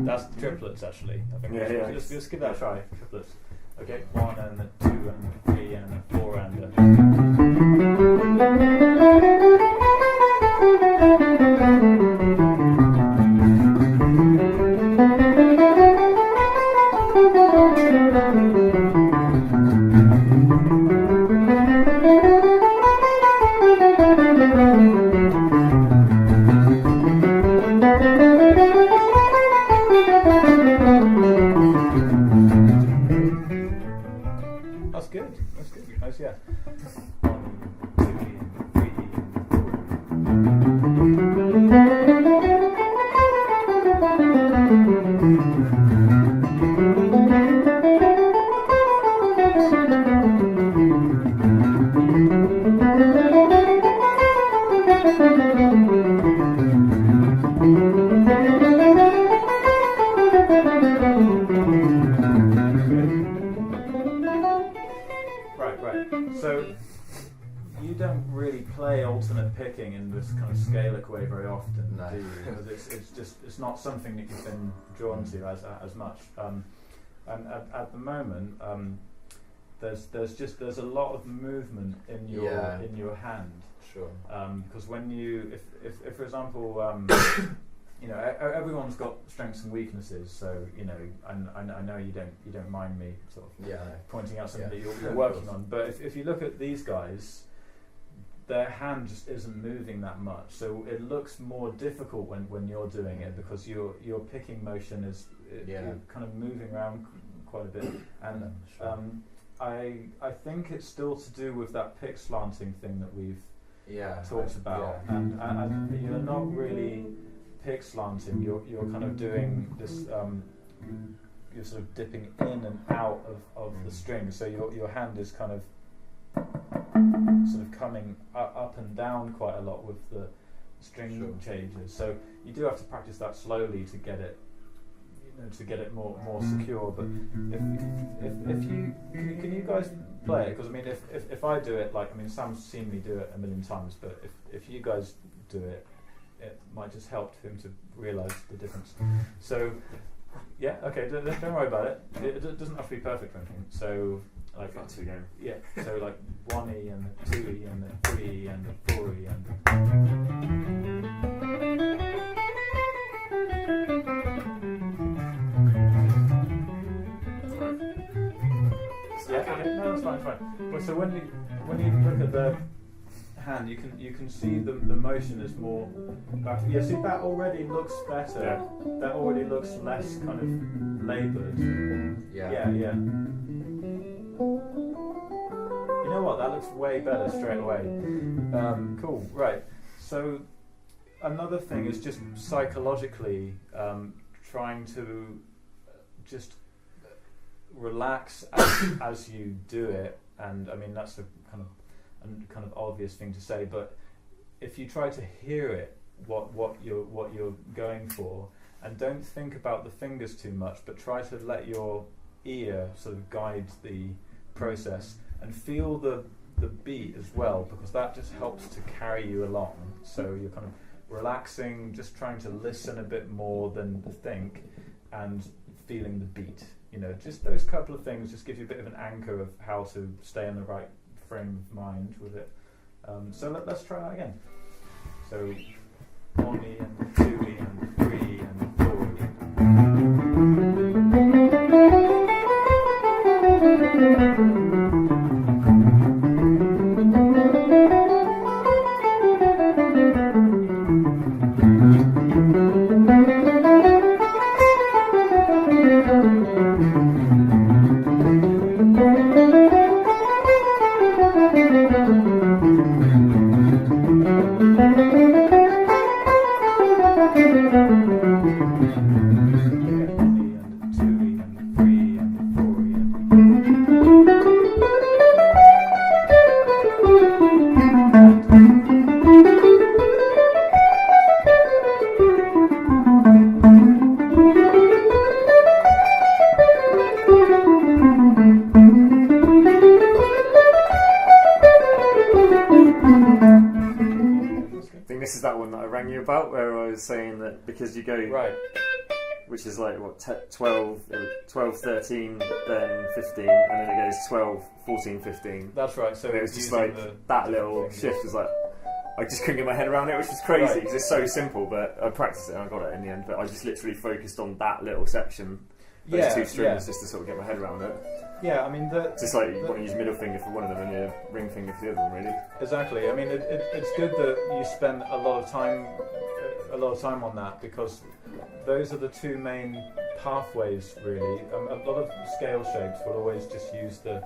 That's the triplets, actually. I think Yeah. Just give that a try. Triplets. Okay, 1 and 2 and 3 and 4 and. That's good. Nice, yeah. 1, 2, 3, Right. So you don't really play alternate picking in this kind of scalic way very often, do you? Because it's not something that you've been drawn to as much. And at the moment, there's a lot of movement in your hand. Sure. Because when if for example, everyone's got strengths and weaknesses. So I know you don't mind me sort of pointing out something that you're working on. But if you look at these guys, their hand just isn't moving that much. So it looks more difficult when you're doing it because your picking motion is you're kind of moving around quite a bit. And I think it's still to do with that pick slanting thing that we've talked about. And you're not really pick slanting, you're kind of doing this, you're sort of dipping in and out of the string, so your hand is kind of sort of coming up and down quite a lot with the string changes. So you do have to practice that slowly to get it, more secure. But if you can you guys play it? Because I mean, if I do it, Sam's seen me do it a million times, but if you guys do it, it might just help him to realise the difference. So, yeah, okay, don't worry about it. It doesn't have to be perfect or anything. So, like fancy game. Yeah. So like 1E and the 2E and the 3E and the 4E and. Yeah. Okay. No, that's fine. Well, so when you look at the hand, you can see the motion is more back. Yeah, see, that already looks better. Yeah. That already looks less kind of laboured. Yeah. You know what? That looks way better straight away. Cool. Right. So another thing is just psychologically trying to just relax as you do it. And I mean that's a kind of obvious thing to say, but if you try to hear it, what you're going for, and don't think about the fingers too much, but try to let your ear sort of guide the process and feel the beat as well, because that just helps to carry you along. So you're kind of relaxing, just trying to listen a bit more than think, and feeling the beat. Just those couple of things just give you a bit of an anchor of how to stay in the right frame of mind with it. So let's try that again. So 1E and 2E and 3E and 4E. I think this is that one that I rang you about, where I was saying that because you go right, which is like what 12, 13, then 15, and then it goes 12, 14, 15. That's right. So it was just like that little shift was like I just couldn't get my head around it, which was crazy because it's so simple. But I practiced it and I got it in the end. But I just literally focused on that little section, those two strings, just to sort of get my head around it. Yeah, I mean, just like you want to use middle finger for one of them and your ring finger for the other one, really. Exactly. I mean, it's good that you spend a lot of time on that, because those are the two main pathways, really. A lot of scale shapes will always just use the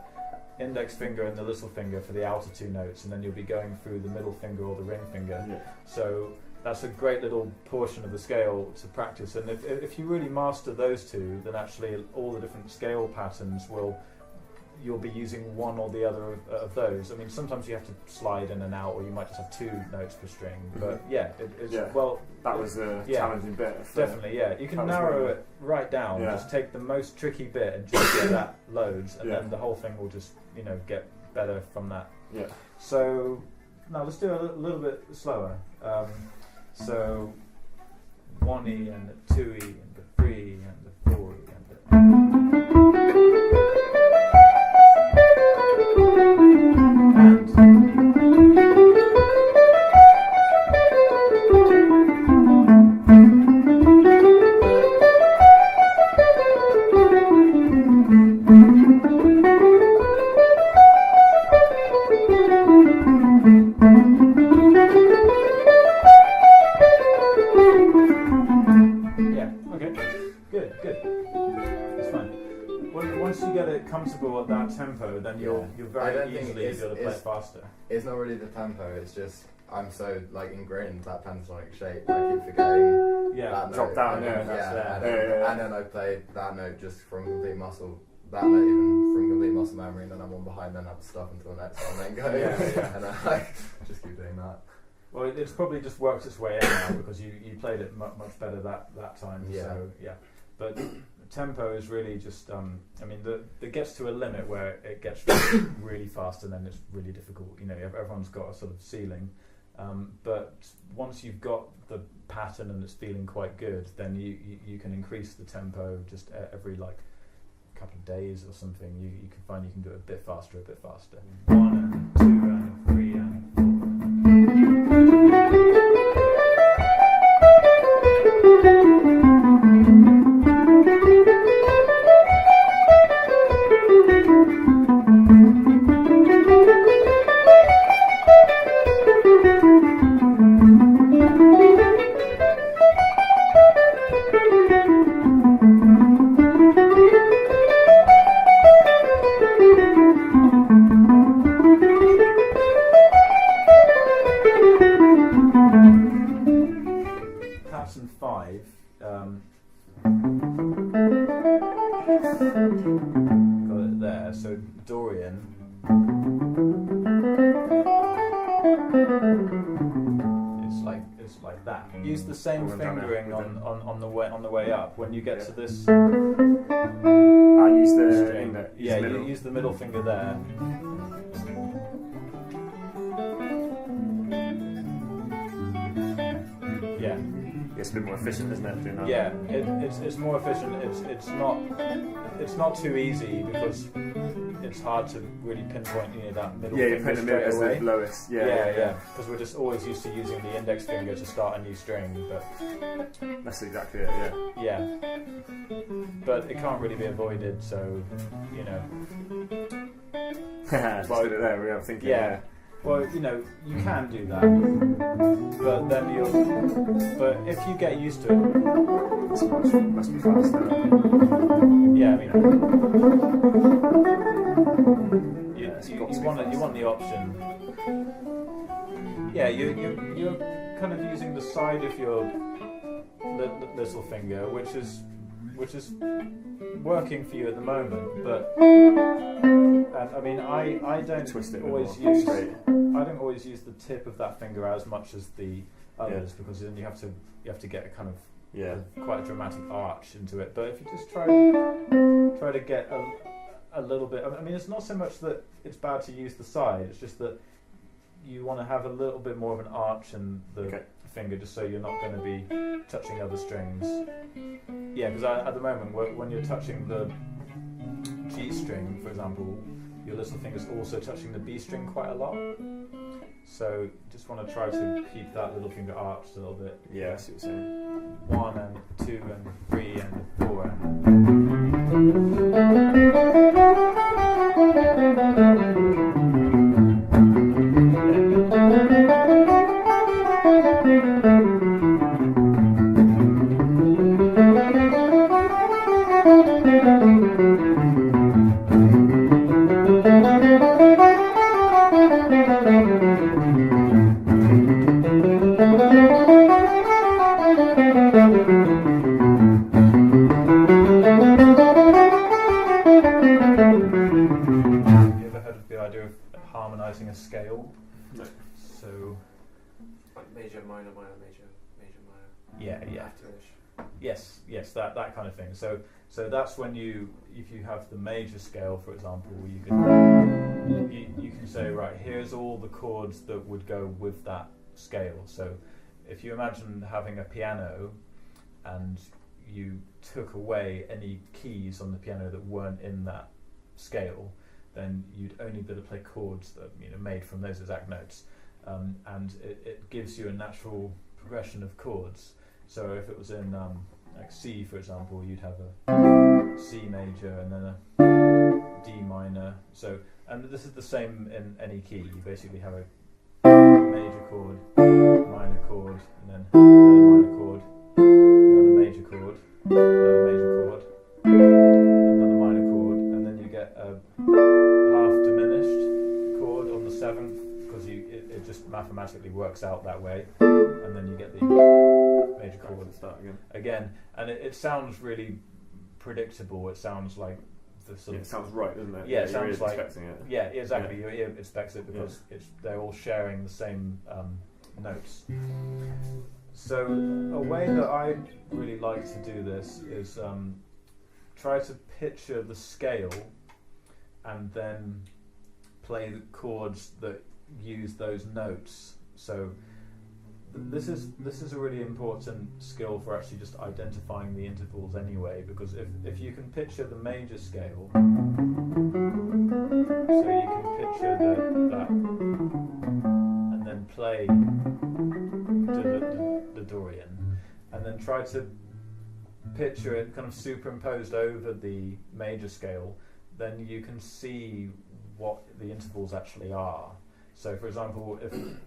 index finger and the little finger for the outer two notes, and then you'll be going through the middle finger or the ring finger. Yeah. So that's a great little portion of the scale to practice, and if you really master those two, then actually all the different scale patterns you'll be using one or the other of those. I mean, sometimes you have to slide in and out, or you might just have two notes per string. But that was a challenging bit. Definitely, yeah. You can narrow it right down. Yeah. Just take the most tricky bit and just get that loads, and then the whole thing will just get better from that. Yeah. So now let's do a little bit slower. So 1E and the 2E and the 3E and the 4E and the comfortable at that tempo, then you'll very easily be able to play faster. It's not really the tempo, it's just I'm so ingrained in that pentatonic shape, I keep forgetting that drop note. down, And then I play that note just from complete muscle, that note even from complete muscle memory, and then I'm one behind, then I have to stop until the next one, then go, and I just keep doing that. Well, it's probably just worked its way in now because you played it much better that time. Yeah. So but tempo is really just I mean, it gets to a limit where it gets really fast, and then it's really difficult. Everyone's got a sort of ceiling, but once you've got the pattern and it's feeling quite good, then you can increase the tempo just every couple of days or something. You can find you can do it a bit faster. 1 and 2 and 3 and 4. Got it there. So Dorian. It's like that. Use the same fingering on the way up. When you get to this, I use the string. You use the middle finger there. Yeah. It's a bit more efficient, isn't it? Doing that? Yeah, it's more efficient. It's not too easy because it's hard to really pinpoint that middle finger straight away. The lowest. Yeah. Because we're just always used to using the index finger to start a new string, but that's exactly it. Yeah. But it can't really be avoided, so Just put it there. We are thinking. Yeah. Well, you can do that, but then but if you get used to it, must be faster. Yeah, I mean, you want the option. Yeah, you're kind of using the side of your little finger, which is working for you at the moment, but. I mean, I don't always use the tip of that finger as much as the others, because then you have to get a kind of quite a dramatic arch into it. But if you just try to get a little bit, I mean, it's not so much that it's bad to use the side. It's just that you want to have a little bit more of an arch in the finger, just so you're not going to be touching other strings. Yeah, because at the moment, when you're touching the G string, for example, your little finger's also touching the B string quite a lot. So just want to try to keep that little finger arched a little bit. Yeah, I see what you're saying. 1 and 2 and 3 and 4 and... harmonizing a scale. No. So like major, minor, minor, major, major, minor. Yeah. Yes, that kind of thing. So that's when if you have the major scale, for example, you can say, right, here's all the chords that would go with that scale. So if you imagine having a piano and you took away any keys on the piano that weren't in that scale, then you'd only be able to play chords that made from those exact notes, and it gives you a natural progression of chords. So if it was in like C, for example, you'd have a C major and then a D minor. So, and this is the same in any key. You basically have a major chord, minor chord, and then another minor chord, another major chord, another major chord, another minor chord, and then you get a half diminished chord on the 7th, because it just mathematically works out that way, and then you get the major chord and start again, and it sounds really predictable. It sounds like the sort of, it sounds right, doesn't it? Yeah, it sounds like expecting it. Yeah, exactly. Your ear expects it because they're all sharing the same notes. So a way that I really like to do this is try to picture the scale and then play the chords that use those notes. So this is a really important skill for actually just identifying the intervals anyway, because if you can picture the major scale, so you can picture that and then play the Dorian, and then try to picture it kind of superimposed over the major scale, then you can see what the intervals actually are. So, for example,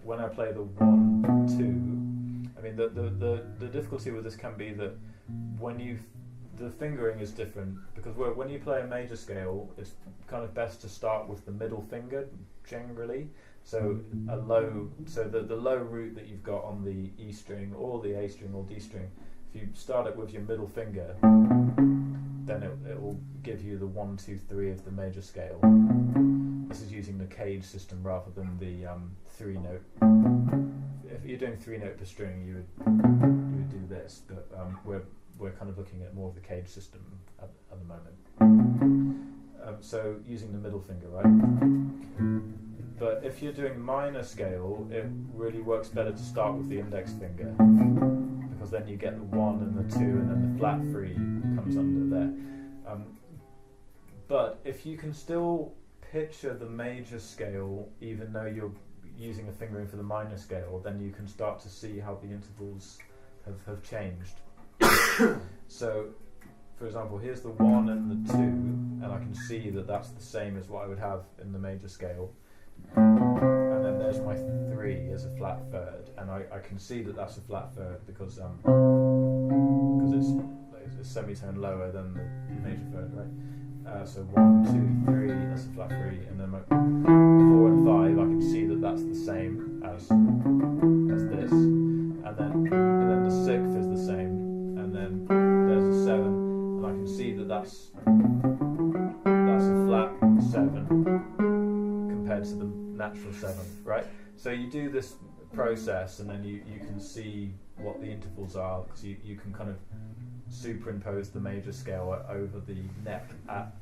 when I play the 1, 2, I mean the difficulty with this can be that the fingering is different, because when you play a major scale, it's kind of best to start with the middle finger generally. So the low root that you've got on the E string or the A string or D string, if you start it with your middle finger, then it will give you the 1, 2, 3 of the major scale. This is using the cage system rather than the 3-note. If you're doing 3-note per string, you would do this, but we're kind of looking at more of the cage system at the moment. So using the middle finger, right? But if you're doing minor scale, it really works better to start with the index finger, because then you get the 1 and the 2, and then the flat 3 comes under there. But if you can still picture the major scale, even though you're using a fingering for the minor scale, then you can start to see how the intervals have changed. So, for example, here's the 1 and the 2, and I can see that that's the same as what I would have in the major scale. And then there's my 3 as a flat third, and I can see that that's a flat third because it's a semitone lower than the major third, right? So 1, 2, 3, that's a flat 3, and then my 4 and 5, I can see that that's the same as this, and then the 6th is the same, and then there's a 7, and I can see that that's a flat 7 compared to the natural 7th, right? So you do this process, and then you can see what the intervals are, because you can kind of superimpose the major scale over the neck at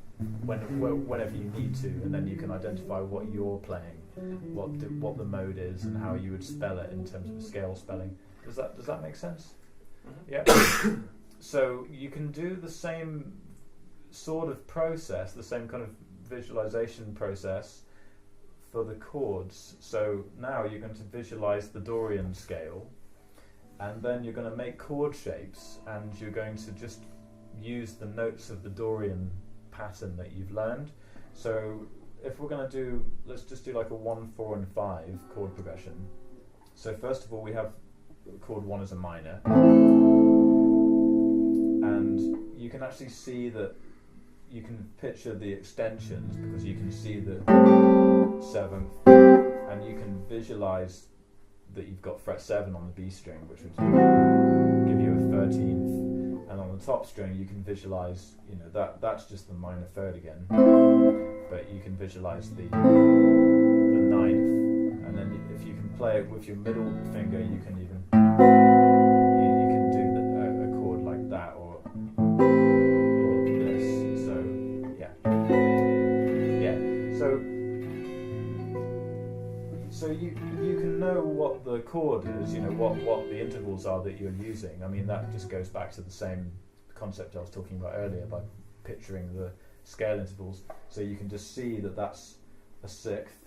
whenever you need to, and then you can identify what you're playing what the mode is and how you would spell it in terms of scale spelling. Does that make sense? Yeah. So you can do the same sort of process, the same kind of visualization process for the chords. So now you're going to visualize the Dorian scale, and then you're going to make chord shapes, and you're going to just use the notes of the Dorian pattern that you've learned. So if we're going to do, let's just do like a 1, 4 and 5 chord progression. So first of all we have chord 1 as a minor, and you can actually see that you can picture the extensions because you can see the 7th, and you can visualize that you've got fret 7 on the B string, which would give you a 13th, and on the top string you can visualize, that's just the minor third again, but you can visualize the 9th, and then if you can play it with your middle finger, you can even you can do a chord like that, or this. So so you can know what the chord is, what the intervals are that you're using. I mean, that just goes back to the same concept I was talking about earlier by picturing the scale intervals. So you can just see that that's a 6th.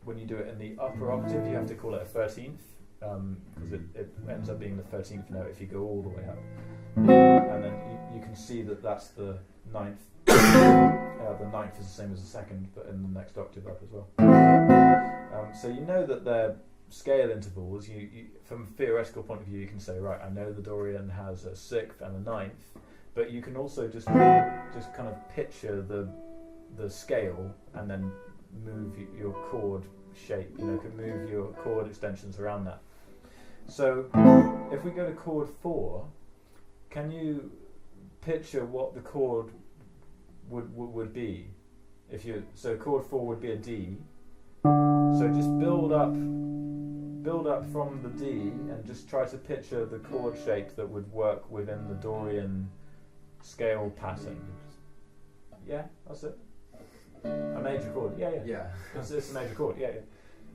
When you do it in the upper octave, you have to call it a 13th, because it ends up being the 13th note if you go all the way up. And then you can see that that's the 9th. The 9th is the same as the 2nd, but in the next octave up as well. So you know that they're scale intervals. You from a theoretical point of view, you can say, right, I know the Dorian has a 6th and a 9th, but you can also just kind of picture the scale and then move your chord shape. Can move your chord extensions around that. So if we go to chord 4, can you picture what the chord would be? So chord 4 would be a D. So just build up from the D and just try to picture the chord shape that would work within the Dorian scale pattern. Yeah, that's it. A major chord. Yeah. It's a major chord. Yeah.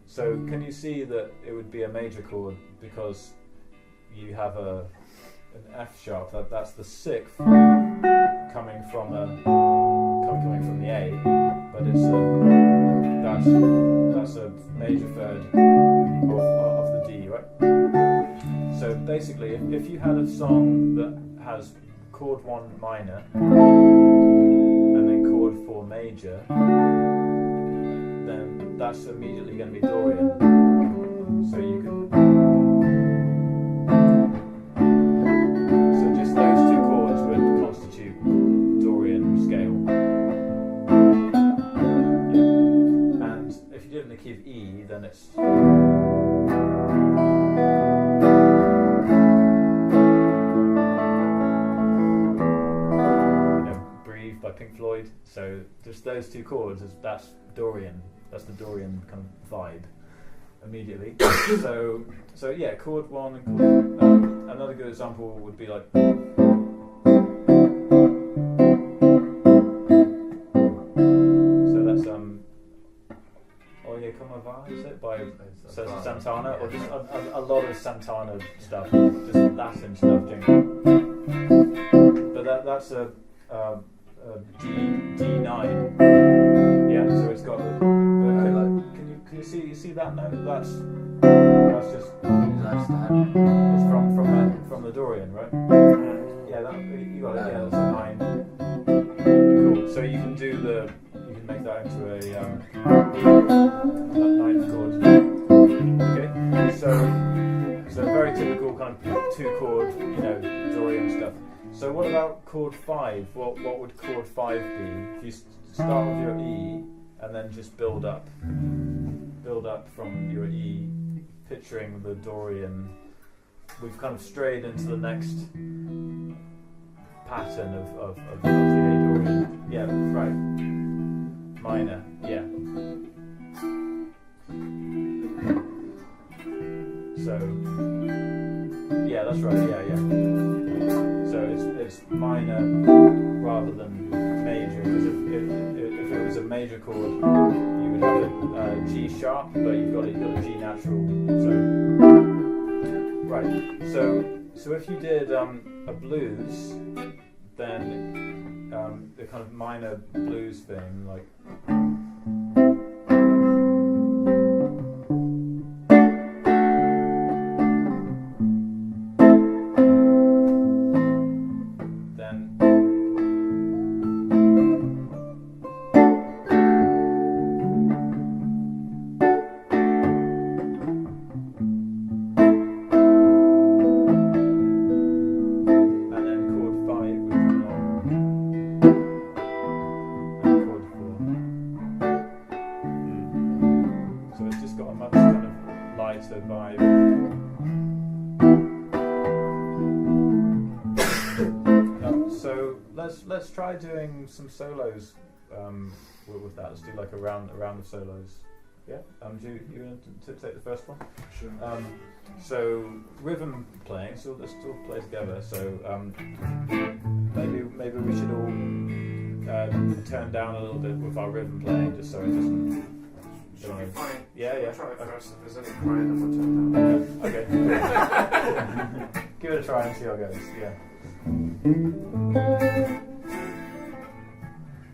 So can you see that it would be a major chord because you have an F sharp. That's the 6th coming from the A, but that's a major third of the D, right? So basically, if you had a song that has chord 1 minor and then chord 4 major, then that's immediately going to be Dorian. So you can. So just those two chords would constitute Dorian scale. And if you do it in the key of E, then it's. Breathe by Pink Floyd. So just those two chords, that's Dorian. That's the Dorian kind of vibe immediately. so yeah, chord 1 and chord. Another good example would be like. So that's Oye Como Va, is it, by Santana, or just a lot of Santana stuff, just Latin stuff. But that's a D9. Yeah, so it's got. Can you see that note? That's just. It's from the Dorian, right? Yeah, you got it. Yeah, that's a 9. Cool. So you can make that into a 9th chord. Okay. So very typical kind of 2 chord, Dorian stuff. So what about chord 5? What would chord 5 be? If you start with your E and then just build up from your E, picturing the Dorian. We've kind of strayed into the next pattern of the A Dorian. Yeah, right. Minor. Yeah. So yeah, that's right. Yeah. So it's minor rather than major, because if it was a major chord, you would have a G sharp, but you've got a G natural. So right. So if you did a blues, then the kind of minor blues thing, like. Let's try doing some solos with that. Let's do like a round of solos. Yeah. Do you want to take the first one? Sure. So rhythm playing. So let's all play together. So maybe we should all turn down a little bit with our rhythm playing, just so it doesn't. Should be fine. Yeah. I'll try it first. If there's any crying, I'm gonna turn down. Okay. Give it a try and see how it goes. Yeah.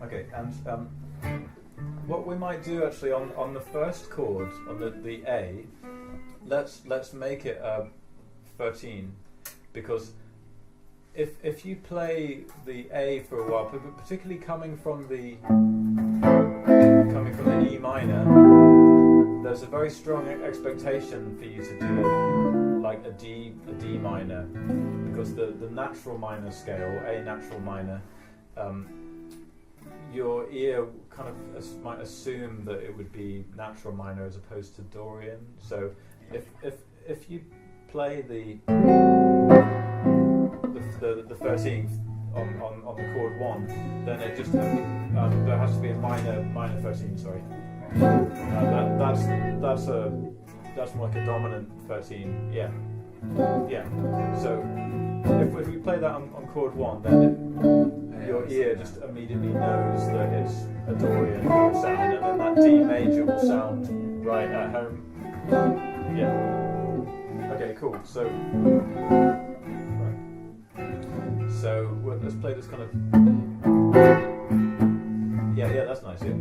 Okay, and what we might do actually on the first chord, on the A, let's make it a 13, because if you play the A for a while, particularly coming from the E minor, there's a very strong expectation for you to do like a D minor, because the natural minor scale, A natural minor, your ear kind of might assume that it would be natural minor as opposed to Dorian. So if you play the 13th on the chord 1, then it just there has to be a minor 13. Sorry, that's more like a dominant 13. Yeah. So if you play that on chord 1, then your ear just immediately knows that it's a Dorian sound, and then that D major will sound right at home. Yeah. Okay, cool. So, let's play this kind of. Yeah, that's nice. Yeah.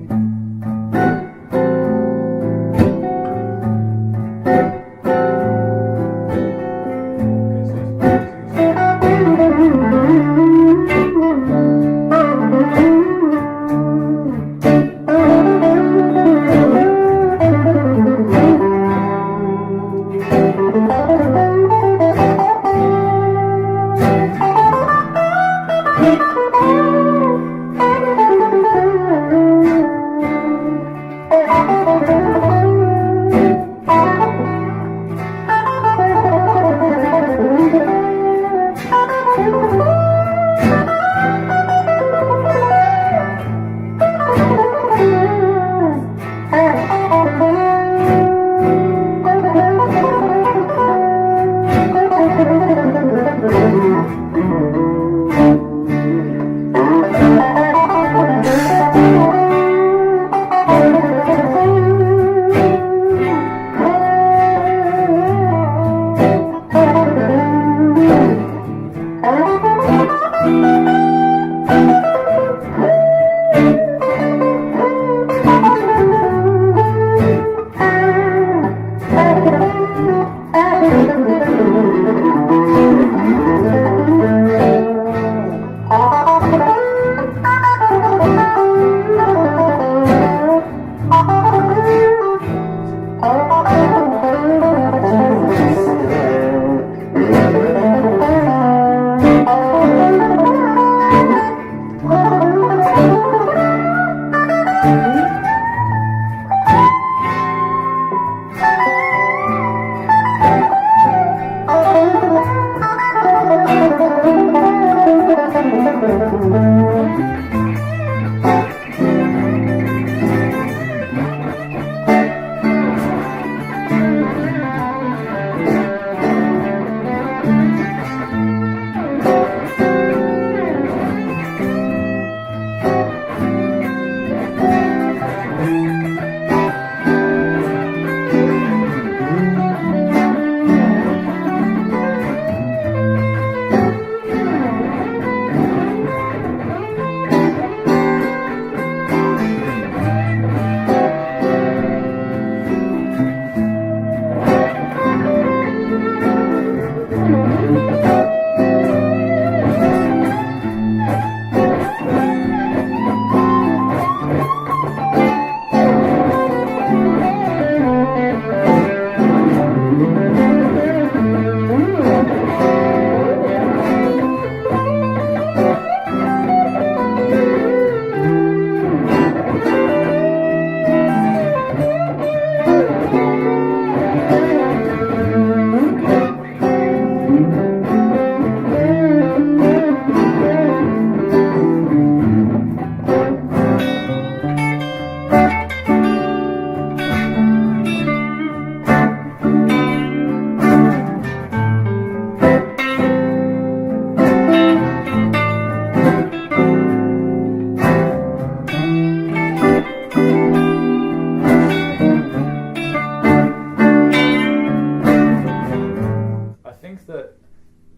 that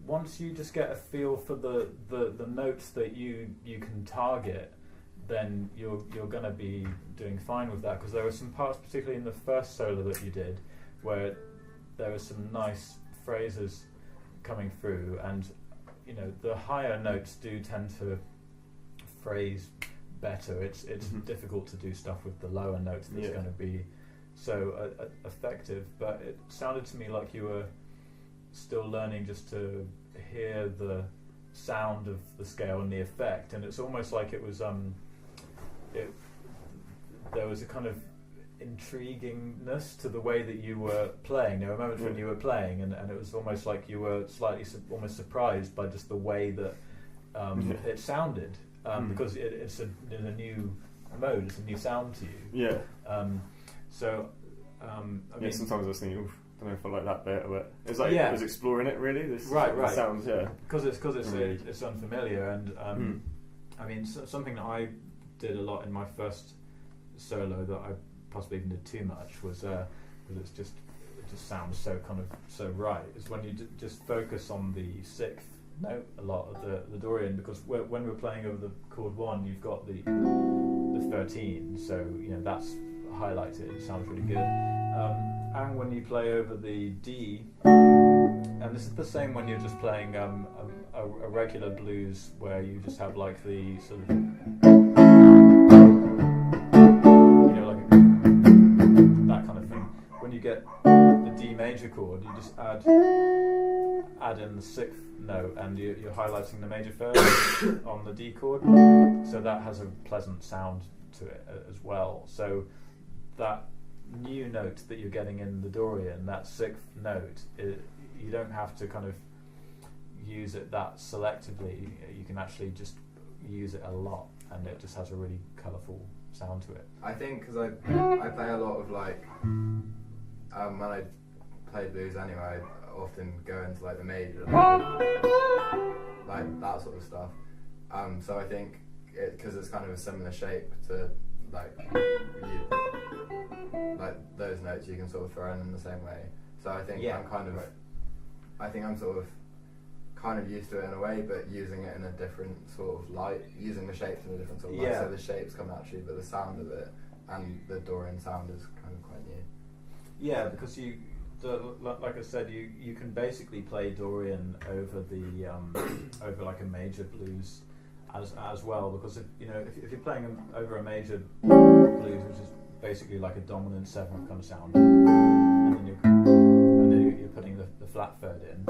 once you just get a feel for the notes that you can target, then you're going to be doing fine with that, because there were some parts, particularly in the first solo that you did, where there were some nice phrases coming through, and you know the higher notes do tend to phrase better. It's difficult to do stuff with the lower notes that's going to be so effective, but it sounded to me like you were still learning just to hear the sound of the scale and the effect, and it's almost like it was there was a kind of intriguingness to the way that you were playing. There were moments when you were playing, and it was almost like you were slightly almost surprised by just the way that it sounded, because it's a new mode, it's a new sound to you. I mean, sometimes I was thinking, oof, I don't know if I like that bit, but it's like I was exploring it really. This sounds because it's unfamiliar, and I mean something that I did a lot in my first solo that I possibly even did too much was it just sounds so right, is when you just focus on the sixth note a lot of the Dorian, because when we're playing over the chord 1, you've got the 13, so you know that's highlighted, it sounds really good, and when you play over the D, and this is the same when you're just playing a regular blues where you just have like the sort of, you know, like that kind of thing. When you get the D major chord, you just add in the sixth note, and you're highlighting the major third on the D chord, so that has a pleasant sound to it as well. So that new note that you're getting in the Dorian, that sixth note, you don't have to kind of use it that selectively. You can actually just use it a lot, and it just has a really colourful sound to it. I think because I play a lot of like when I play blues anyway, I often go into like the major, like that sort of stuff. So I think because it's kind of a similar shape to like those notes, you can sort of throw in the same way. So I think I'm sort of used to it in a way, but using it in a different sort of light, using the shapes in a different sort of light. So the shapes come naturally, but the sound of it and the Dorian sound is kind of quite new. Yeah, because like I said, you can basically play Dorian over the over like a major blues as well, because if you're playing over a major blues, which is basically like a dominant seventh kind of sound, and then you're putting the flat third in,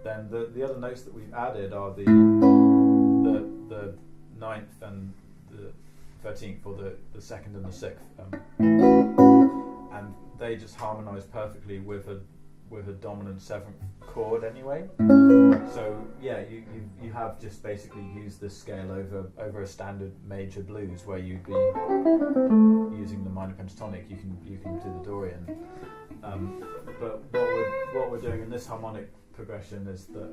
then the other notes that we've added are the ninth and the 13th, or the second and the sixth, and they just harmonise perfectly with a dominant seventh chord anyway. So yeah, you have just basically used this scale over a standard major blues where you'd be using the minor pentatonic. You can do the Dorian, but what we're doing in this harmonic progression is that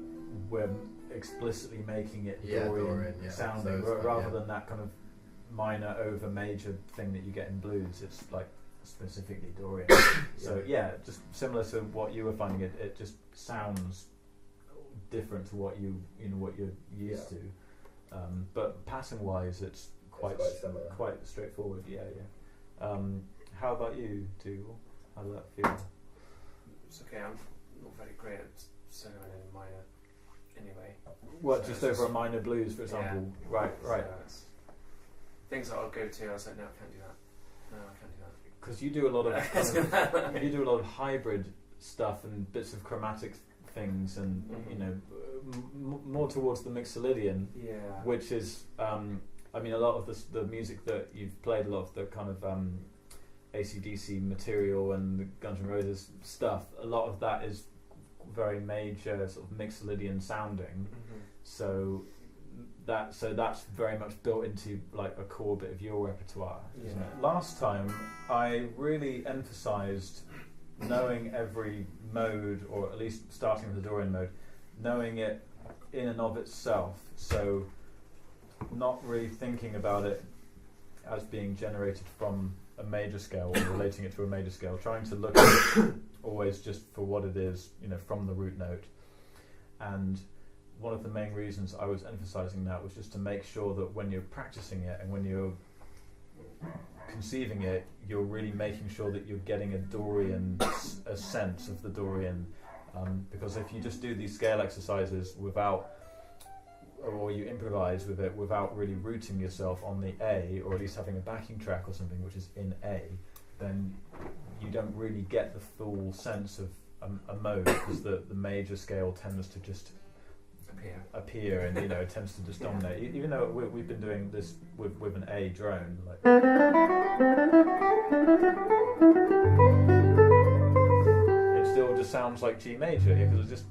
we're explicitly making it Dorian sounding, rather than that kind of minor over major thing that you get in blues. It's like specifically Dorian. So just similar to what you were finding, it just sounds different to what you're used to, but passing wise it's quite straightforward. How about you, Dougal? How does that feel? It's okay, I'm not very great at soloing in minor anyway. What, so just over a minor blues, for example? Right. So things that I'll go to, I was like, no, I can't do that. Because you do a lot of hybrid stuff and bits of chromatic things, and more towards the Mixolydian, which is a lot of the music that you've played, a lot of the kind of AC/DC material and the Guns N' Roses stuff, a lot of that is very major sort of Mixolydian sounding. So that's very much built into like a core bit of your repertoire, isn't it? Last time I really emphasised knowing every mode, or at least starting with the Dorian mode, knowing it in and of itself, so not really thinking about it as being generated from a major scale or relating it to a major scale, trying to look at it always just for what it is, from the root note. and one of the main reasons I was emphasising that was just to make sure that when you're practicing it and when you're conceiving it, you're really making sure that you're getting a sense of the Dorian, because if you just do these scale exercises without, or you improvise with it without really rooting yourself on the A, or at least having a backing track or something which is in A, then you don't really get the full sense of a mode, because the major scale tends to just appear and it tends to just dominate. Even though we've been doing this with an A drone, like, it still just sounds like G major, because it's just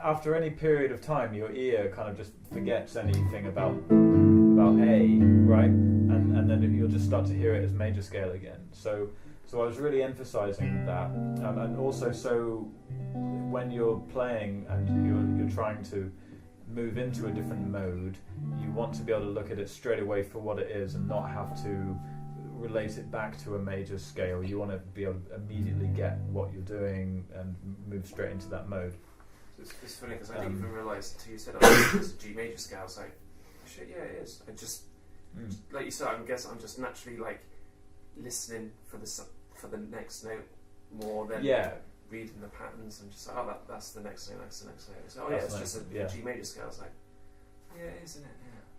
after any period of time your ear kind of just forgets anything about A, right? And then you'll just start to hear it as major scale again. So I was really emphasising that, and also so when you're playing and you're trying to move into a different mode, you want to be able to look at it straight away for what it is and not have to relate it back to a major scale. You want to be able to immediately get what you're doing and move straight into that mode. It's funny because I didn't even realise until you said, oh, it's a G major scale. I was like, shit, yeah, it is. I just, like you said, I guess I'm just naturally like listening for the next note more than reading the patterns and just like, oh, that's the next note, that's the next note. So, oh yeah, it's just a G major scale. I was like, yeah, it is, isn't it?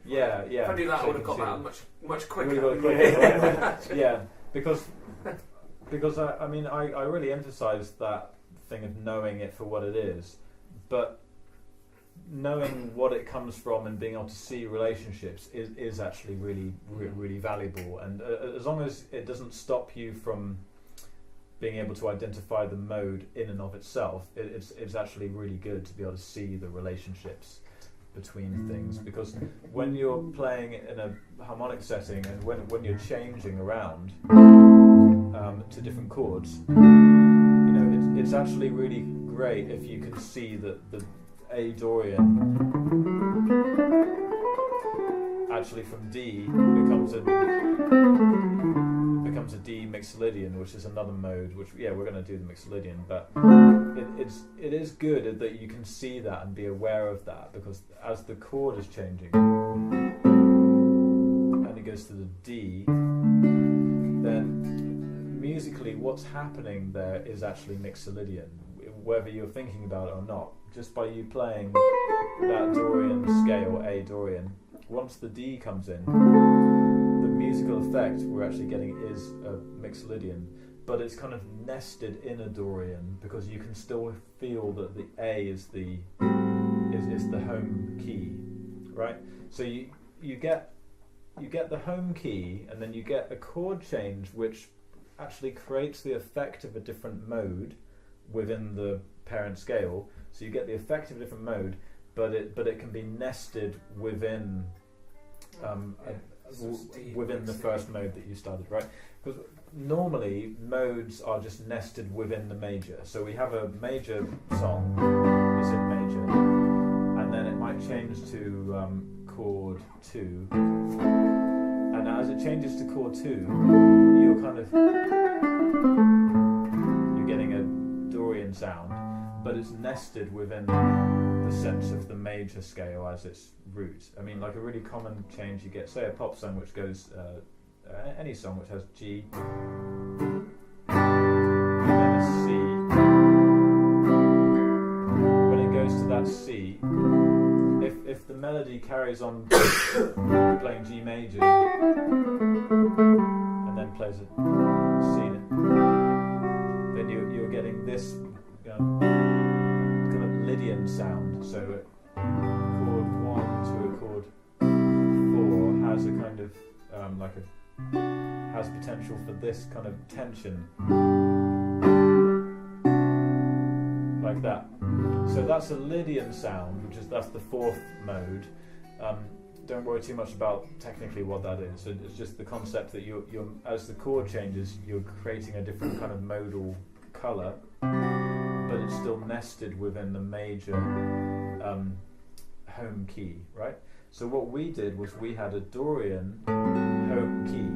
Yeah. If I do that, I would have got that much quicker. Yeah, because I mean I really emphasised that thing of knowing it for what it is, but knowing what it comes from and being able to see relationships is actually really valuable. And as long as it doesn't stop you from being able to identify the mode in and of itself, it's actually really good to be able to see the relationships between things, because when you're playing in a harmonic setting and when you're changing around to different chords, it's actually really great if you can see that the A Dorian actually from D becomes a D Mixolydian, which is another mode, which we're going to do the Mixolydian, but it is good that you can see that and be aware of that, because as the chord is changing and it goes to the D, then musically what's happening there is actually Mixolydian, whether you're thinking about it or not. Just by you playing that Dorian scale, A Dorian, once the D comes in, the musical effect we're actually getting is a Mixolydian, but it's kind of nested in a Dorian, because you can still feel that the A is the home key, right? So you get the home key, and then you get a chord change which actually creates the effect of a different mode within the parent scale. So you get the effect of a different mode, but it can be nested within within the first mode that you started, right? Because normally modes are just nested within the major. So we have a major song is in major, and then it might change to chord 2, and as it changes to chord 2, you're getting a Dorian sound, but it's nested within the sense of the major scale as its root. I mean, like a really common change you get, say a pop song which goes, any song which has G, and then a C. When it goes to that C, if the melody carries on playing G major, and then plays a C, then you're getting this kind of Lydian sound. So chord 1 to a chord 4 has a kind of has potential for this kind of tension, like that. So that's a Lydian sound, that's the 4th mode. Don't worry too much about technically what that is. It's just the concept that you're as the chord changes, you're creating a different kind of modal colour, but it's still nested within the major home key, right? So what we did was we had a Dorian home key.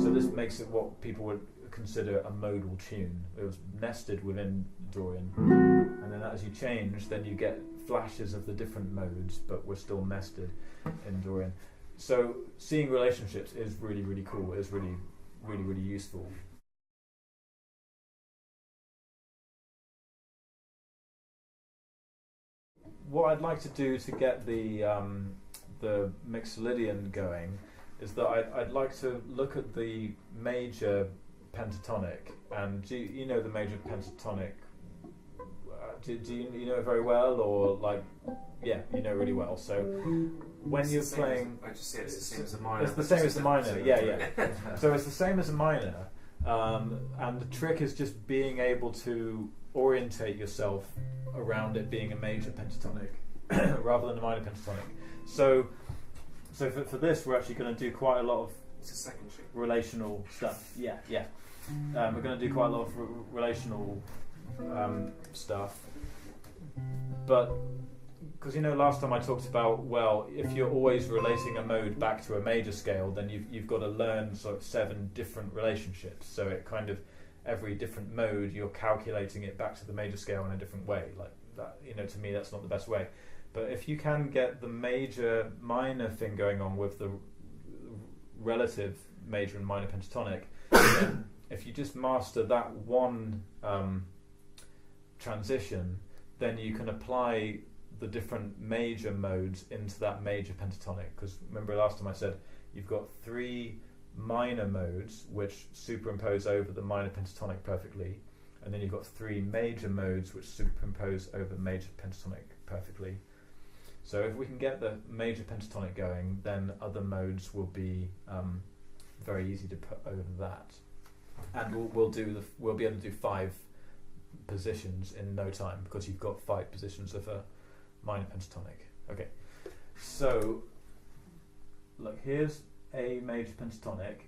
So this makes it what people would consider a modal tune. It was nested within Dorian, and then as you change, then you get flashes of the different modes, but we're still nested in Dorian. So seeing relationships is really, really cool. It's really, really, really useful. What I'd like to do to get the Mixolydian going is that I'd like to look at the major pentatonic. And do you know the major pentatonic? Do you know it very well, or like, yeah, you know really well. So when you're playing, I just see it's the same as a minor. It's the same as the minor, yeah. So it's the same as a minor, and the trick is just being able to orientate yourself around it being a major pentatonic rather than a minor pentatonic. So for this, we're actually going to do quite a lot of relational stuff. Yeah. We're going to do quite a lot of relational stuff. But because last time I talked about, well, if you're always relating a mode back to a major scale, then you've got to learn sort of 7 different relationships. So it kind of every different mode you're calculating it back to the major scale in a different way. Like that, to me that's not the best way. But if you can get the major minor thing going on with the relative major and minor pentatonic, then if you just master that one transition, then you can apply the different major modes into that major pentatonic. Because remember last time I said you've got 3 minor modes which superimpose over the minor pentatonic perfectly, and then you've got 3 major modes which superimpose over major pentatonic perfectly. So if we can get the major pentatonic going, then other modes will be very easy to put over that, and we'll be able to do 5 positions in no time, because you've got 5 positions of a minor pentatonic. Okay, so look, here's a major pentatonic,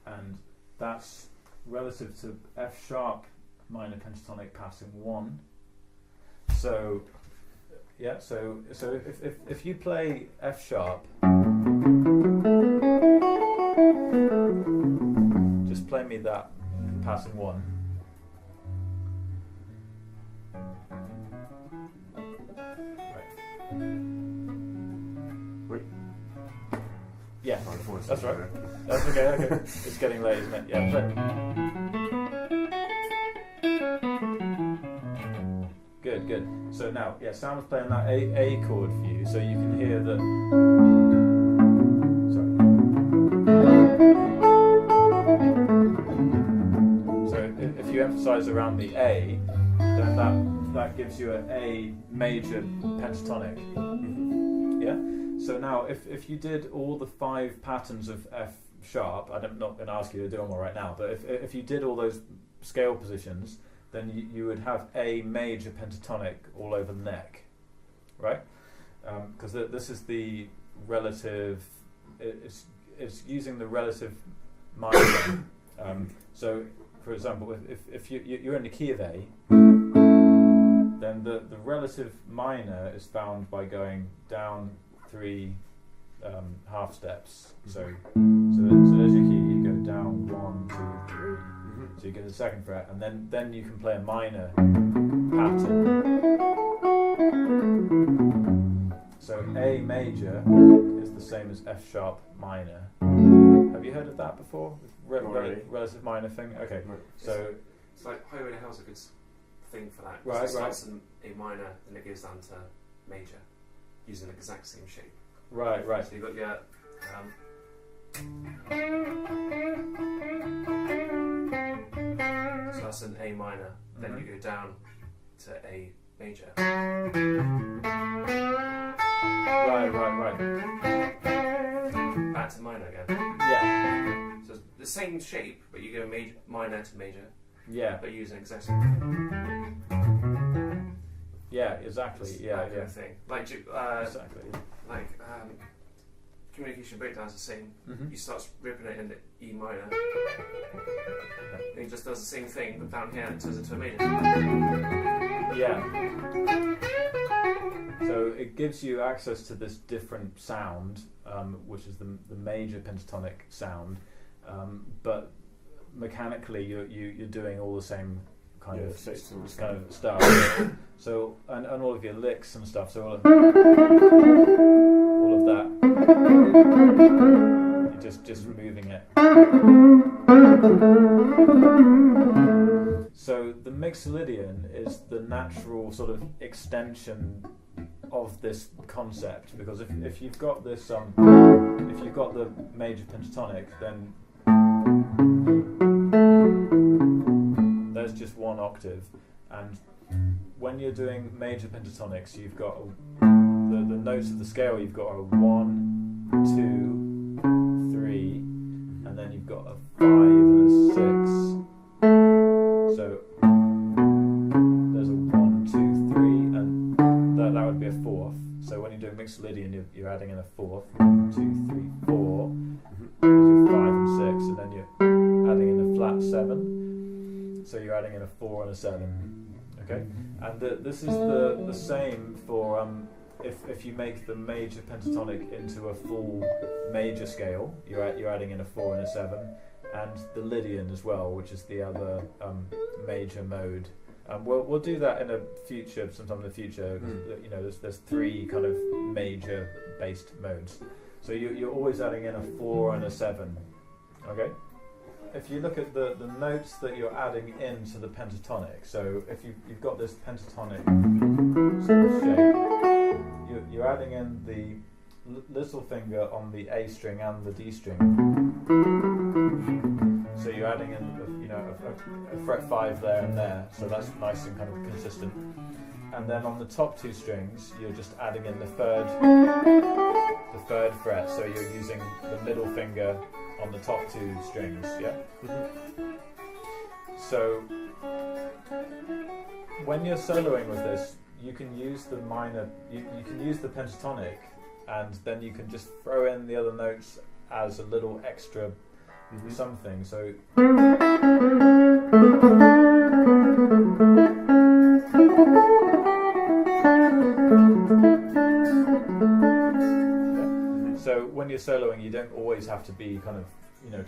and that's relative to F sharp minor pentatonic passing 1. So yeah, so if you play F sharp, just play me that passing 1. Wait. Yeah, that's right. That's okay. It's getting late, isn't it? Yeah, play. Good. So now, Sam was playing that A chord for you, so you can hear the. Sorry. So if you emphasize around the A, then that gives you an A major pentatonic. Yeah. So now, if you did all the 5 patterns of F sharp, I'm not going to ask you to do them all right now, but if you did all those scale positions, then you would have A major pentatonic all over the neck, right? Because this is the relative. It's using the relative minor. So, for example, if you're in the key of A, then the relative minor is found by going down 3 half steps. So there's your key. You go down 1, 2, 3. So you get the 2nd fret, and then you can play a minor pattern. So A major is the same as F sharp minor. Have you heard of that before? Relative minor thing. Okay, so it's like Highway to Hell's a good thing for that. Right. It starts in A minor, and it goes down to major, using the exact same shape. Right. So you've got your. So that's an A minor, then you go down to A major. Right. Back to minor again. Yeah. So it's the same shape, but you go minor to major. Yeah. But using exactly the same. Yeah, exactly. That kind of thing. Like exactly. Like communication breakdown's the same. Mm-hmm. You start ripping it into E minor, and it just does the same thing, but down here it turns into a major. Yeah. So it gives you access to this different sound, which is the major pentatonic sound, but mechanically you're doing all the same kind of stuff. So and all of your licks and stuff. So all of that, you're just removing it. So the Mixolydian is the natural sort of extension of this concept, because if you've got this if you've got the major pentatonic, then there's just one octave, and when you're doing major pentatonics, you've got the notes of the scale. You've got a 1, 2, 3, and then you've got a 5 and a 6. So there's a 1, 2, 3, and that would be a fourth. So when you're doing Mixolydian, you're adding in a fourth. 1, 2, 3, 4. There's your 5 and 6, and then you're adding in a flat 7. So you're adding in a 4 and a 7. Okay, and this is the same for if you make the major pentatonic into a full major scale, you're adding in a 4 and a 7, and the Lydian as well, which is the other major mode. We'll do that in a future, sometime in the future. You know, there's 3 kind of major based modes. So you're always adding in a 4 and a 7. Okay. If you look at the notes that you're adding into the pentatonic, so if you've got this pentatonic sort of shape, you're adding in the little finger on the A string and the D string. So you're adding in a fret 5 there and there, so that's nice and kind of consistent. And then on the top 2 strings, you're just adding in the third fret, so you're using the middle finger on the top 2 strings, yeah? So when you're soloing with this, you can use the minor, you can use the pentatonic, and then you can just throw in the other notes as a little extra something. So So when you're soloing, you don't always have to be kind of,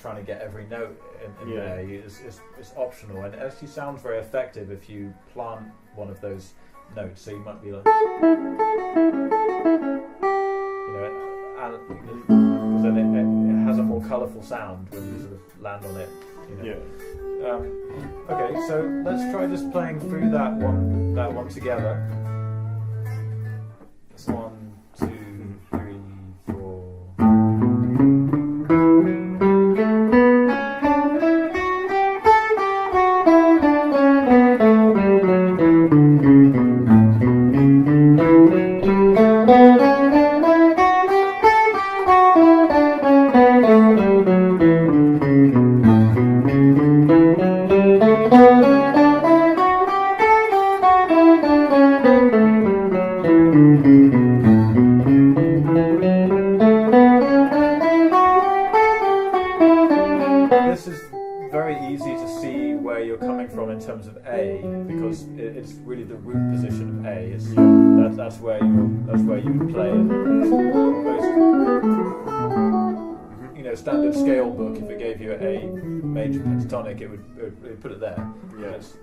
trying to get every note in there. It's optional, and it actually sounds very effective if you plant one of those notes. So you might be like, because then it has a more colourful sound when you sort of land on it. Okay, so let's try just playing through that one together. 1, 2, 3, 4. It's really the root position of A. That's where you would play it. Most, standard scale book, if it gave you a major pentatonic, it would put it there. Yeah. It's just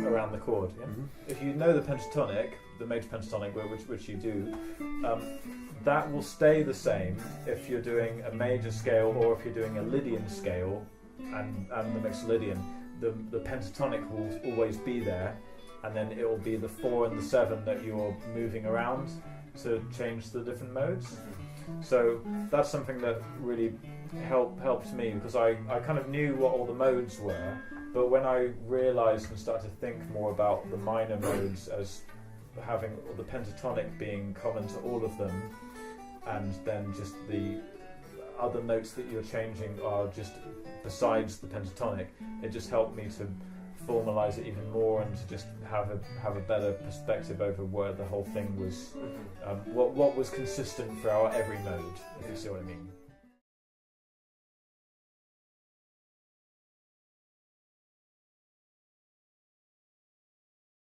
around the chord. Yeah? If you know the pentatonic, the major pentatonic, which you do, that will stay the same if you're doing a major scale or if you're doing a Lydian scale and the Mixolydian. The pentatonic will always be there, and then it will be the 4 and the 7 that you're moving around to change the different modes. So that's something that really helped me, because I kind of knew what all the modes were, but when I realised and started to think more about the minor modes as having the pentatonic being common to all of them, and then just the other notes that you're changing are just besides the pentatonic, it just helped me to formalise it even more and to just have a better perspective over where the whole thing was, what was consistent throughout every mode, if you see what I mean.